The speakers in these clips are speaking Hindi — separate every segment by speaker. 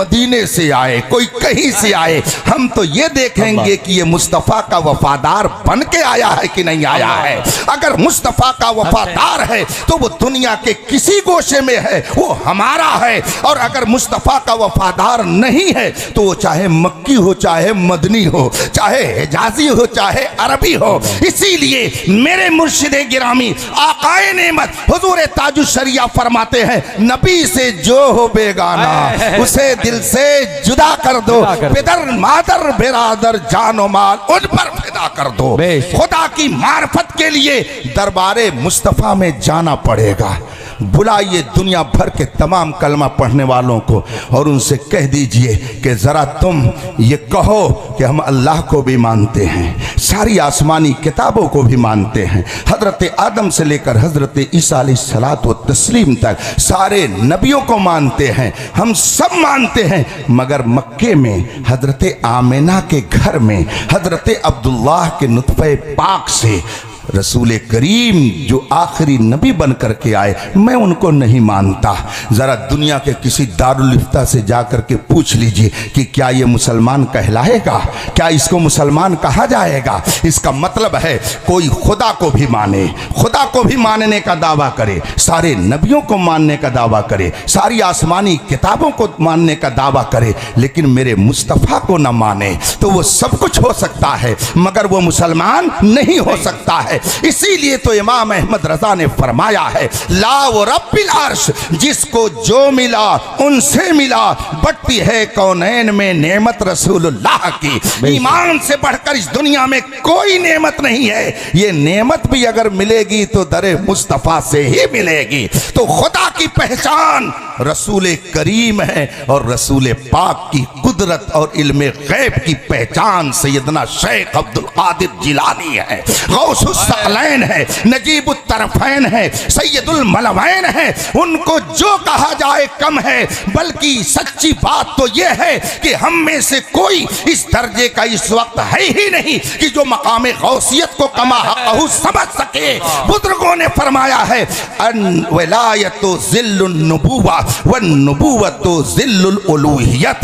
Speaker 1: मदीने से आए, कोई कहीं से आए, हम तो ये देखेंगे कि ये मुस्तफ़ा का वफादार बन के आया है कि नहीं आया है। अगर मुस्तफ़ा का वफादार है तो वो दुनिया के किसी गोशे में है, वो हमारा है। और अगर मुस्तफ़ा का वफादार नहीं है तो वो चाहे मक्की हो, चाहे मदनी हो, चाहे हिजाजी हो, चाहे अरबी हो। इसीलिए मेरे मुर्शिदे गिरामी आकाए नेमत हुजूर ताजुश शरिया फरमाते हैं, नबी से जो हो बेगाना उसे दिल से जुदा कर दो, पिदर मादर बिरादर जानो माल उन पर फिदा कर दो। खुदा की मार्फत के लिए दरबारे मुस्तफ़ा में जाना पड़ेगा। बुलाइए दुनिया भर के तमाम कलमा पढ़ने वालों को और उनसे कह दीजिए कि ज़रा तुम ये कहो कि हम अल्लाह को भी मानते हैं, सारी आसमानी किताबों को भी मानते हैं, हज़रत आदम से लेकर हज़रत ईसा अलैहिस्सलात व तस्लीम तक सारे नबियों को मानते हैं, हम सब मानते हैं। मगर मक्के में हज़रत आमिना के घर में हज़रत अब्दुल्लाह के नुत्फ़े पाक से रसूल करीम जो आखिरी नबी बन कर के आए, मैं उनको नहीं मानता। ज़रा दुनिया के किसी दारुल इफ्ता से जाकर के पूछ लीजिए कि क्या ये मुसलमान कहलाएगा, क्या इसको मुसलमान कहा जाएगा। इसका मतलब है कोई खुदा को भी माने, खुदा को भी मानने का दावा करे, सारे नबियों को मानने का दावा करे, सारी आसमानी किताबों को मानने का दावा करे, लेकिन मेरे मुस्तफ़ा को न माने तो वो सब कुछ हो सकता है मगर वो मुसलमान नहीं हो सकता है। इसीलिए तो इमाम अहमद रजा ने फरमाया है, ला व रब्बिल अर्श, जिसको जो मिला उनसे मिला, बढ़ती है कौनैन में नेमत रसूलुल्लाह की। ईमान से बढ़कर इस दुनिया में कोई नेमत नहीं है। ये नेमत भी अगर मिलेगी तो दरे मुस्तफ़ा से ही मिलेगी। तो खुदा की पहचान रसूल करीम है और रसूल पाक की कुदरत और इल्मे गैब की पहचान सैयदना शेख अब्दुल कादिर जिलानी है, गौसुस सकलैन है, नजीबुत तरफैन है, सैयदुल मलवैन है। उनको जो कहा जाए कम है, बल्कि सच्ची बात तो यह है कि हम में से कोई इस दर्जे का इस वक्त है ही नहीं कि जो मकाम गौसियत को कमा हक़हू समझ सके। बुजुर्गों ने फरमाया है, अन वलायतु ज़िल्लुन नुबुव्वा व नुबुव्वतु ज़िल्लुल उलूहियत।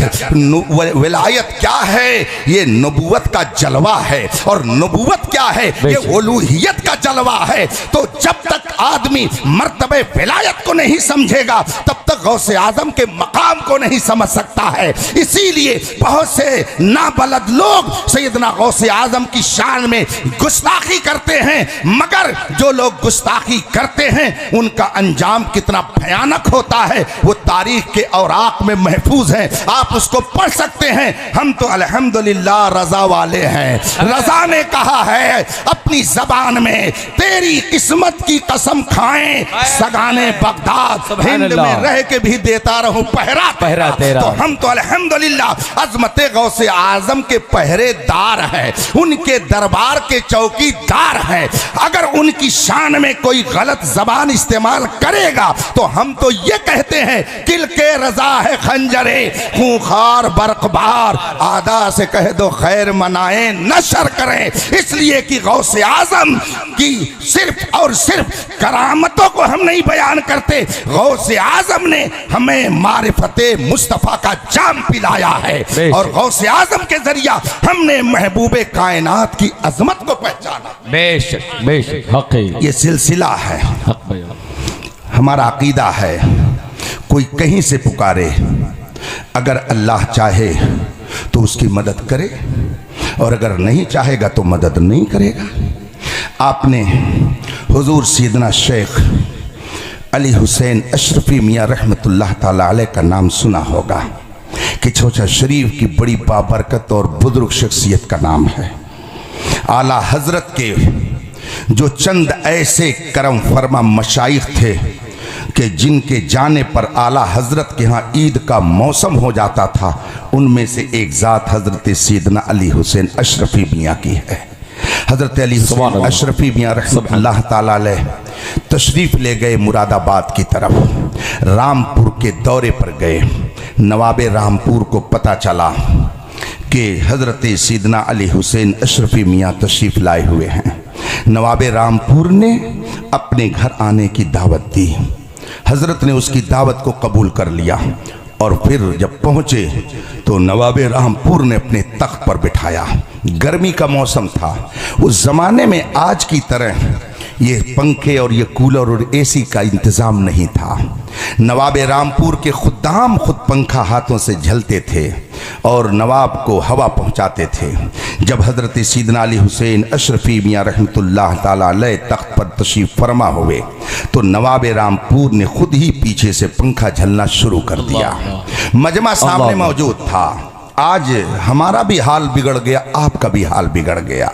Speaker 1: विलायत क्या है? ये नबुवत का जलवा है। और नबुवत क्या है? ये उलूहियत का जलवा है। तो जब तक आदमी मर्तबे विलायत को नहीं समझेगा तब तक गौसे आजम के मकाम को नहीं समझ सकता है। इसीलिए बहुत से नाबलद लोग सैयदना गौसे आजम की शान में गुस्ताखी करते हैं, मगर जो लोग गुस्ताखी करते हैं उनका अंजाम कितना भयानक होता है वो तारीख के औराक में महफूज है, आप उसको पढ़ सकते हैं। हम तो अल्हम्दुलिल्लाह रजा वाले हैं। रजा ने कहा है अपनी जबान में, तेरी किस्मत की कसम खाएं सगाने बगदाद, हिंद में रह के भी देता रहूं पहरा तेरा। तो हम तो अल्हम्दुलिल्लाह अजमत गौसे आजम के पहरेदार हैं, उनके दरबार के चौकीदार हैं। अगर उनकी शान में कोई गलत जबान इस्तेमाल करेगा तो हम तो ये कहते हैं किल के रजा है खंजरे खूंखार बरकबार, आदा से कह दो खैर मनाए नशर करें। इसलिए कि गौसे आजम की सिर्फ और सिर्फ करामतों को हम नहीं बयान करते, गौसे आजम ने हमें मारिफते मुस्तफ़ा का जाम पिलाया है और गौसे आजम के जरिया हमने महबूबे कायनात की अजमत को पहचाना।
Speaker 2: बेशक बेशक हक़ है,
Speaker 1: ये सिलसिला है,
Speaker 2: हमारा
Speaker 1: अकीदा है। कोई कहीं से पुकारे, अगर अल्लाह चाहे तो उसकी मदद करे और अगर नहीं चाहेगा तो मदद नहीं करेगा। आपने हुजूर सैयदना शेख अली हुसैन अशरफी मियाँ रहमतुल्लाह ताला अलैह का नाम सुना होगा कि छोचा शरीफ की बड़ी बाबरकत और बुजुर्ग शख्सियत का नाम है। आला हजरत के जो चंद ऐसे करम फरमा मशाइख थे कि जिनके जाने पर आला हजरत के यहाँ ईद का मौसम हो जाता था, उनमें से एक ज़ात हजरत सैयदना अली हुसैन अशरफी मियाँ की है। हजरत अली हुसैन अशरफी मियाँ रहमतुल्लाह ताला अलैह तशरीफ़ ले गए मुरादाबाद की तरफ, रामपुर के दौरे पर गए। नवाब रामपुर को पता चला कि हजरत सैयदना अली हुसैन अशरफी मियाँ तशरीफ़ लाए हुए हैं। नवाब रामपुर ने अपने घर आने की दावत दी। हजरत ने उसकी दावत को कबूल कर लिया और फिर जब पहुंचे तो नवाबे रामपुर ने अपने तख्त पर बिठाया। गर्मी का मौसम था, उस जमाने में आज की तरह ये पंखे और ये कूलर और एसी का इंतज़ाम नहीं था। नवाबे रामपुर के खुद्दाम खुद पंखा हाथों से झलते थे और नवाब को हवा पहुंचाते थे। जब हज़रत सैयदना अली हुसैन अशरफी मियाँ रहमतुल्लाह ताला अलैह तख्त पर तशरीफ़ फरमा हुए तो नवाबे रामपुर ने खुद ही पीछे से पंखा झलना शुरू कर दिया। मजमा सामने मौजूद था। आज हमारा भी हाल बिगड़ गया, आपका भी हाल बिगड़ गया,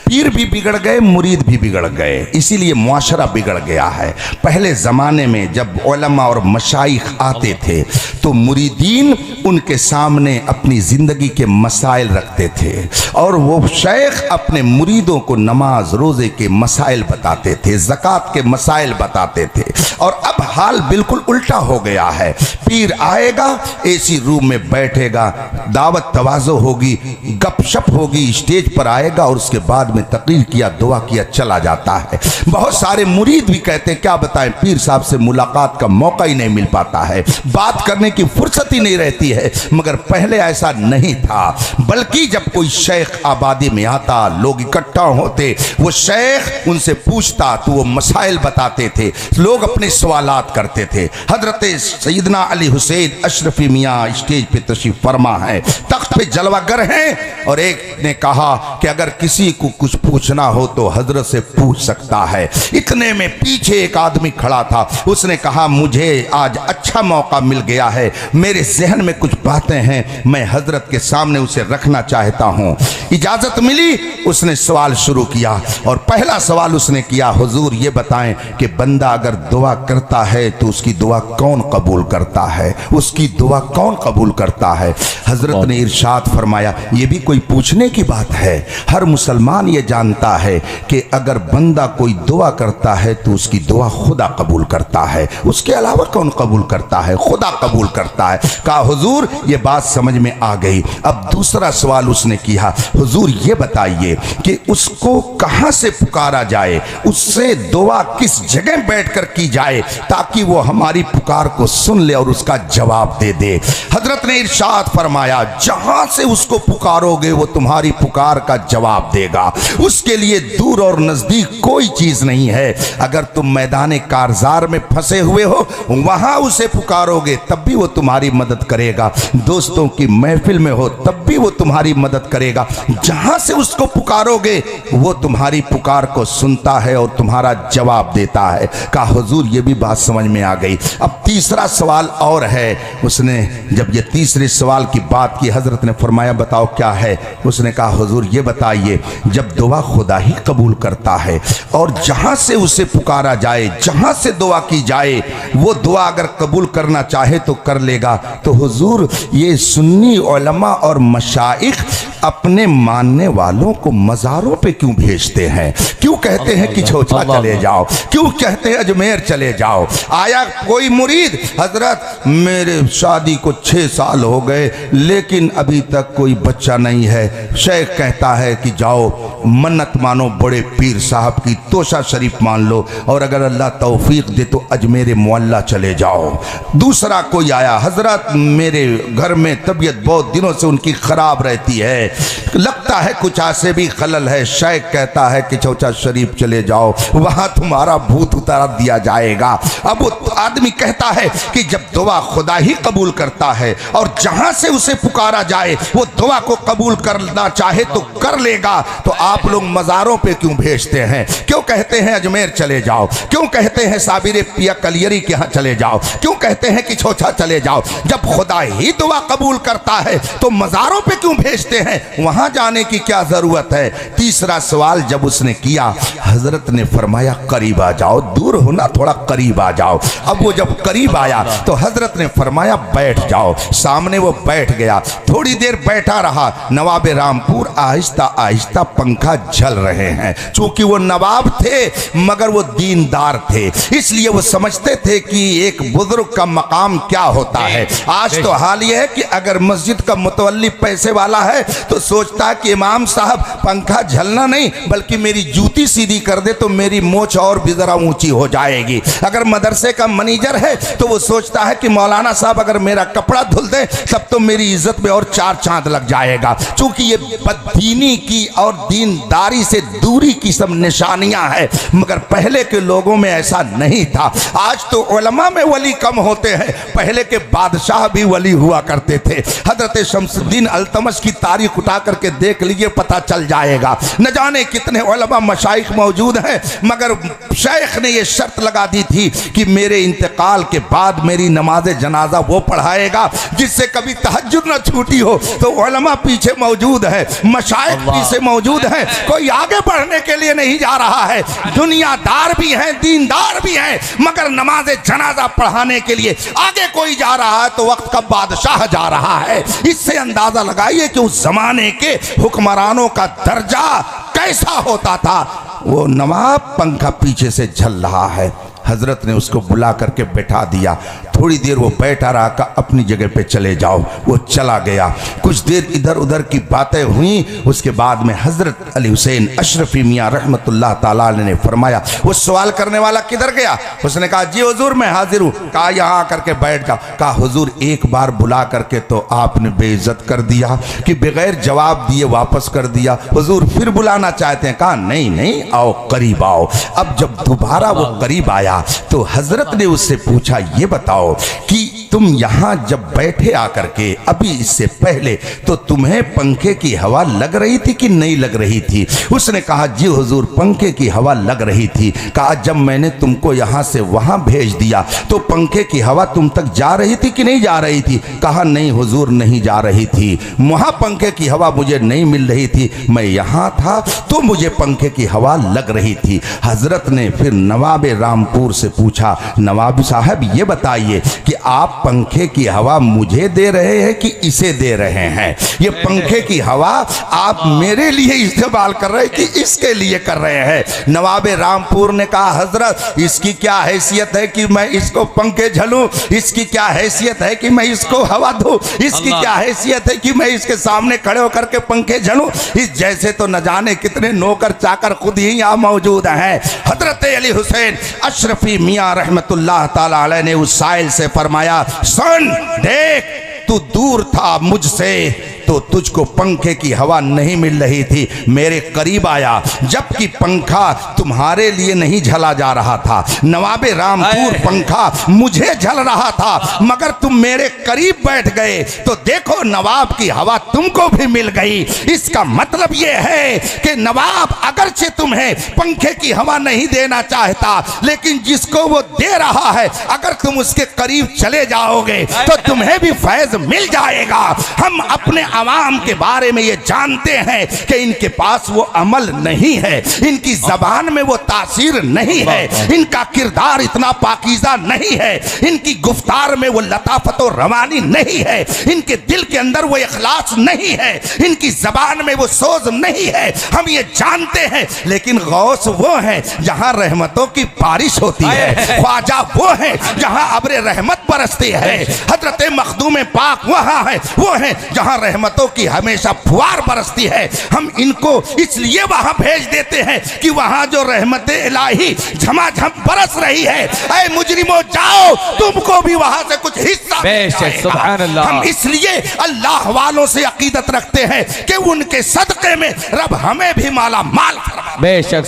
Speaker 1: पीर भी बिगड़ गए, मुरीद भी बिगड़ गए, इसीलिए मुआशरा बिगड़ गया है। पहले ज़माने में जब उलमा और मशाइख आते थे तो मुरीदीन उनके सामने अपनी ज़िंदगी के मसाइल रखते थे और वो शेख अपने मुरीदों को नमाज रोज़े के मसाइल बताते थे, ज़कात के मसाइल बताते थे। और अब हाल बिल्कुल उल्टा हो गया है। पीर आएगा, एसी रूम में बैठेगा, दावत तवाज़ो होगी, गपशप होगी, स्टेज पर आएगा और उसके बाद में तकरीर किया, दुआ किया, चला जाता है। बहुत सारे मुरीद भी कहते हैं क्या बताएं, पीर साहब से मुलाकात का मौका ही नहीं मिल पाता है, बात करने की फुर्सत ही नहीं रहती है। मगर पहले ऐसा नहीं था, बल्कि जब कोई शेख आबादी में आता, लोग इकट्ठा होते, वो शेख उनसे पूछता तो वो मसाइल बताते थे, लोग अपने सवालात करते थे। हजरत सैयदना अली हुसैन अशरफी मियाँ स्टेज पे तशरीफ फरमा है, तख्त पे जलवागर हैं, और एक ने कहा कि अगर किसी को कुछ पूछना हो तो हजरत से पूछ सकता है। इतने में पीछे एक आदमी खड़ा था, उसने कहा मुझे आज अच्छा मौका मिल गया है, मेरे जहन में कुछ बातें हैं, मैं हजरत के सामने उसे रखना चाहता हूँ। इजाजत मिली, उसने सवाल शुरू किया और पहला सवाल उसने किया, हुजूर ये बताएं कि बंदा अगर दुआ करता है तो उसकी दुआ कौन कबूल करता है, उसकी दुआ कौन कबूल करता है। हजरत ने इरशाद फरमाया, ये भी कोई पूछने की बात है, हर मुसलमान ये जानता है कि अगर बंदा कोई दुआ करता है तो उसकी दुआ खुदा कबूल करता है, उसके अलावा कौन कबूल करता है, खुदा कबूल करता है। कहा हुजूर ये बात समझ में आ गई। अब दूसरा सवाल उसने किया, हुजूर ये बताइए कि उसको कहाँ से पुकारा जाए, उससे दुआ किस जगह बैठकर की जाए ताकि वो हमारी पुकार को सुन ले और उसका जवाब दे दे। हजरत ने इरशाद फरमाया, जहां से उसको पुकारोगे वो तुम्हारी पुकार का जवाब देगा, उसके लिए दूर और नजदीक कोई चीज नहीं है। अगर तुम मैदान कारजार में फंसे हुए हो, वहां उसे पुकारोगे तब भी वो तुम्हारी मदद करेगा, दोस्तों की महफिल में हो तब भी वो तुम्हारी मदद करेगा, जहां से उसको पुकारोगे वो तुम्हारी पुकार को सुनता है और तुम्हारा जवाब देता है। कहा हुजूर ये भी बात समझ में आ गई। अब तीसरा सवाल और है। उसने जब ये तीसरे सवाल की बात की, हजरत ने फरमाया बताओ क्या है। उसने कहा हुजूर ये बताइए, जब दुआ खुदा ही कबूल करता है और जहां से उसे पुकारा जाए, जहां से दुआ की जाए, वो दुआ अगर कबूल करना चाहे तो कर लेगा, तो हुजूर ये सुन्नी उलमा और मशाइख अपने मानने वालों को मज़ारों पे क्यों भेजते हैं? क्यों कहते हैं कि छोटा चले जाओ, क्यों कहते हैं अजमेर चले जाओ? आया कोई मुरीद, हजरत मेरे शादी को 6 साल हो गए लेकिन अभी तक कोई बच्चा नहीं है। शेख कहता है कि जाओ मन्नत मानो बड़े पीर साहब की, तोशा शरीफ मान लो, और अगर अल्लाह तौफीक दे तो अजमेर मुअल्ला चले जाओ। दूसरा कोई आया, हजरत मेरे घर में तबीयत बहुत दिनों से उनकी खराब रहती है, लगता है कुछ आसे भी खलल है। शेख कहता है कि चौचा शरीफ चले जाओ, वहां तुम्हारा भूत उतार दिया जाएगा। अब वो आदमी कहता है कि जब दुआ खुदा ही कबूल करता है और जहां से उसे पुकारा जाए वो दुआ को कबूल करना चाहे तो कर लेगा, तो आप लोग मज़ारों पे क्यों भेजते हैं? क्यों कहते हैं अजमेर चले जाओ? क्यों कहते हैं साबिर पिया कलियरी के यहाँ चले जाओ? क्यों कहते हैं कि छोटा चले जाओ? जब खुदा ही दुआ कबूल करता है तो मज़ारों पे क्यों भेजते हैं? वहां जाने की क्या जरूरत है? तीसरा सवाल जब उसने किया, हजरत ने फरमाया करीब आ जाओ, दूर होना थोड़ा करीब आ जाओ। अब वो जब करीब आया तो हजरत ने फरमाया बैठ जाओ। सामने वो बैठ गया, थोड़ी देर बैठा रहा। नवाबे रामपुर आहिस्ता आहिस्ता पंखा पंखा झल रहे हैं। चूंकि वो नवाब थे मगर वो दीनदार थे, इसलिए वो समझते थे कि एक बुजुर्ग का मकाम क्या होता है। आज तो हाल ये है कि अगर मस्जिद का मुतवल्ली पैसे वाला है तो सोचता है कि इमाम साहब पंखा झलना नहीं बल्कि मेरी जूती सीधी कर दे तो मेरी मोछ और भी जरा ऊंची हो जाएगी। अगर मदरसे का मैनेजर है तो वो सोचता है कि मौलाना साहब अगर मेरा कपड़ा धुल दे तब तो मेरी इज्जत में और 4 चांद लग जाएगा। चूंकि ये बददीनी की और दीनदारी से दूरी की सब निशानियां हैं, मगर पहले के लोगों में ऐसा नहीं था। आज तो उलमा में वली कम होते हैं, पहले के बादशाह भी वली हुआ करते थे। हजरत शमसुद्दीन अल्तमश की तारीख उठा करके देख लीजिए, पता चल जाएगा। न जाने कितने उलमा मशाइख मौजूद हैं, मगर शेख ने यह शर्त लगा दी थी कि मेरे इंतकाल के बाद मेरी नमाज जनाजा वो पढ़ाएगा जिससे कभी तहज्जुद न छूटी हो। तो उलमा पीछे मौजूद है, मशाइख पीछे मौजूद है, कोई आगे बढ़ने के लिए नहीं जा रहा है। दुनियादार भी हैं, दीनदार भी हैं, मगर नमाज जनाजा पढ़ाने के लिए आगे कोई जा रहा है तो वक्त का बादशाह जा रहा है। इससे अंदाजा लगाइए कि उस जमाने के हुक्मरानों का दर्जा कैसा होता था। वो नवाब पंखा पीछे से झल रहा है, हजरत ने उसको बुला करके बैठा दिया। थोड़ी देर वो बैठा रहा, का अपनी जगह पे चले जाओ। वो चला गया। कुछ देर इधर उधर की बातें हुई। उसके बाद में हजरत अली हुसैन अशरफी मियाँ रहमतुल्लाह ताला अलैह ने फरमाया, वो सवाल करने वाला किधर गया? उसने कहा जी हुजूर मैं हाजिर हूँ। कहा यहाँ आकर के बैठ जाओ। कहा हुजूर एक बार बुला करके तो आपने बेइज्जत कर दिया कि बगैर जवाब दिए वापस कर दिया। हुजूर फिर बुलाना चाहते हैं? कहा नहीं नहीं, आओ करीब आओ। अब जब दोबारा वो करीब आया तो हजरत ने उससे पूछा, ये बताओ कि तुम यहाँ जब बैठे आकर के अभी इससे पहले तो तुम्हें पंखे की हवा लग रही थी कि नहीं लग रही थी? उसने कहा जी हुजूर पंखे की हवा लग रही थी। कहा जब मैंने तुमको यहाँ से वहाँ भेज दिया तो पंखे की हवा तुम तक जा रही थी कि नहीं जा रही थी? कहा नहीं हुजूर नहीं जा रही थी, वहाँ पंखे की हवा मुझे नहीं मिल रही थी, मैं यहाँ था तो मुझे पंखे की हवा लग रही थी। हजरत ने फिर नवाब रामपुर से पूछा, नवाब साहब ये बताइए कि आप पंखे की हवा मुझे दे रहे हैं कि इसे दे रहे हैं? ये पंखे की हवा आप मेरे लिए इस्तेमाल कर रहे हैं कि इसके लिए कर रहे हैं? नवाब रामपुर ने कहा हजरत इसकी क्या हैसियत है कि मैं इसको पंखे झलूं, इसकी क्या हैसियत है कि मैं इसको हवा दूं, इसकी क्या हैसियत है कि मैं इसके सामने खड़े होकर के पंखे झलूं? इस जैसे तो न जाने कितने नौकर चाकर खुद ही यहाँ मौजूद हैं। हजरत अली हुसैन अशरफी मियाँ रहमतुल्लाह ताला अलैह ने उस साइल से फरमाया, सुन देख तू दूर था मुझसे तो तुझको पंखे की हवा नहीं मिल रही थी, मेरे करीब आया जबकि पंखा तुम्हारे लिए नहीं झला जा रहा था। नवाबे रामपुर पंखा मुझे झल रहा था मगर तुम मेरे करीब बैठ गए तो देखो नवाब की हवा तुमको भी मिल गई। इसका मतलब यह है कि नवाब अगरचे तुम्हें पंखे की हवा नहीं देना चाहता, लेकिन जिसको वो दे रहा है अगर तुम उसके करीब चले जाओगे तो तुम्हें भी फैज मिल जाएगा। हम अपने अवाम के बारे में ये जानते हैं कि इनके पास वो अमल नहीं है, इनकी जबान में वो तासीर नहीं है, इनका किरदार इतना पाकीज़ा नहीं है, इनकी गुफ्तार में वो लताफत और रवानी नहीं है, इनके दिल के अंदर वो इखलास नहीं है, इनकी जबान में वो सोज नहीं है, हम ये जानते हैं। लेकिन गौस वो है जहां रहमतों की बारिश होती है, ख्वाजा वो है जहां अब्र रहमत बरसती है, हजरत मखदूम पाक वहां है वो है जहां रहमतों की हमेशा फुहार बरसती है। हम इनको इसलिए वहां भेज देते हैं कि वहां जो रहमत इलाही झमाझम बरस रही है, ऐ मुजरिमों जाओ तुमको भी वहां से कुछ हिस्सा मिलेगा। हम इसलिए अल्लाह वालों से अकीदत रखते हैं कि उनके सदक़े में रब हमें भी माला माल फरमाए।
Speaker 2: बेशक।